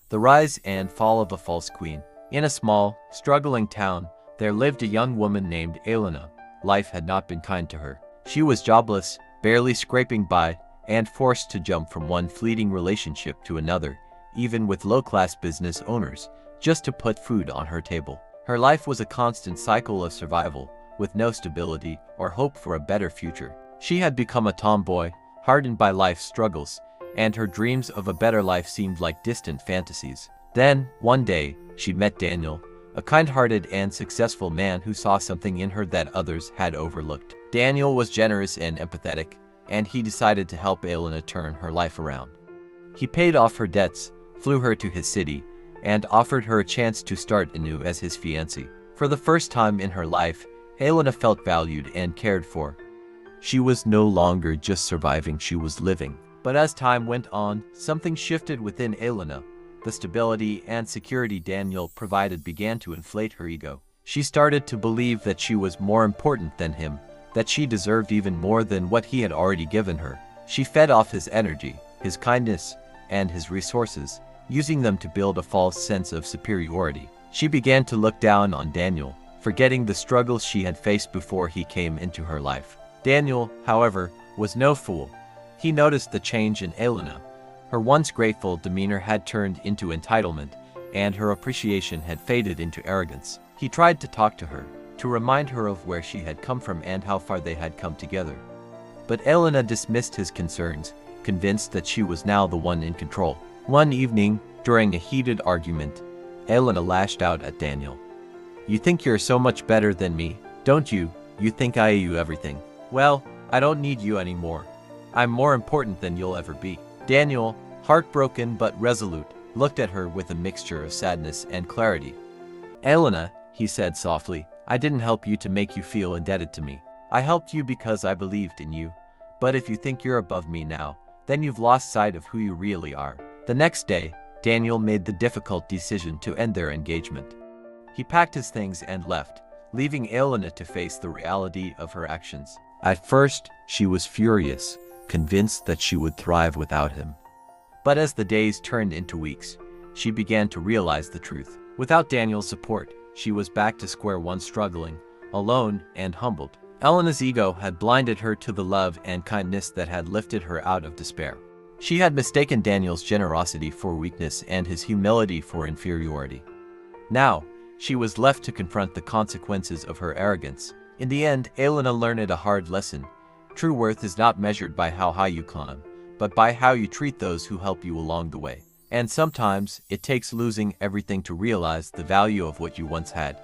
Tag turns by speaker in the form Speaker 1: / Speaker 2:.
Speaker 1: The Rise and Fall of a False Queen. In a small, struggling town, there lived a young woman named Elena. Life had not been kind to her. She was jobless, barely scraping by, and forced to jump from one fleeting relationship to another, even with low-class business owners, just to put food on her table. Her life was a constant cycle of survival, with no stability or hope for a better future. She had become a tomboy, hardened by life's struggles, and her dreams of a better life seemed like distant fantasies. Then, one day, she met Daniel, a kind-hearted and successful man who saw something in her that others had overlooked. Daniel was generous and empathetic, and he decided to help Elena turn her life around. He paid off her debts, flew her to his city, and offered her a chance to start anew as his fiancée. For the first time in her life, Elena felt valued and cared for. She was no longer just surviving, she was living. But as time went on, something shifted within Elena. The stability and security Daniel provided began to inflate her ego. She started to believe that she was more important than him, that she deserved even more than what he had already given her. She fed off his energy, his kindness, and his resources, using them to build a false sense of superiority. She began to look down on Daniel, forgetting the struggles she had faced before he came into her life. Daniel, however, was no fool. He noticed the change in Elena. Her once grateful demeanor had turned into entitlement, and her appreciation had faded into arrogance. He tried to talk to her, to remind her of where she had come from and how far they had come together. But Elena dismissed his concerns, convinced that she was now the one in control. One evening, during a heated argument, Elena lashed out at Daniel. "You think you're so much better than me, don't you? You think I owe you everything. Well, I don't need you anymore. I'm more important than you'll ever be." Daniel, heartbroken but resolute, looked at her with a mixture of sadness and clarity. "Elena," he said softly, "I didn't help you to make you feel indebted to me. I helped you because I believed in you. But if you think you're above me now, then you've lost sight of who you really are." The next day, Daniel made the difficult decision to end their engagement. He packed his things and left, leaving Elena to face the reality of her actions. At first, she was furious, convinced that she would thrive without him. But as the days turned into weeks, she began to realize the truth. Without Daniel's support, she was back to square one, struggling, alone and humbled. Elena's ego had blinded her to the love and kindness that had lifted her out of despair. She had mistaken Daniel's generosity for weakness and his humility for inferiority. Now, she was left to confront the consequences of her arrogance. In the end, Elena learned a hard lesson. True worth is not measured by how high you climb, but by how you treat those who help you along the way. And sometimes, it takes losing everything to realize the value of what you once had.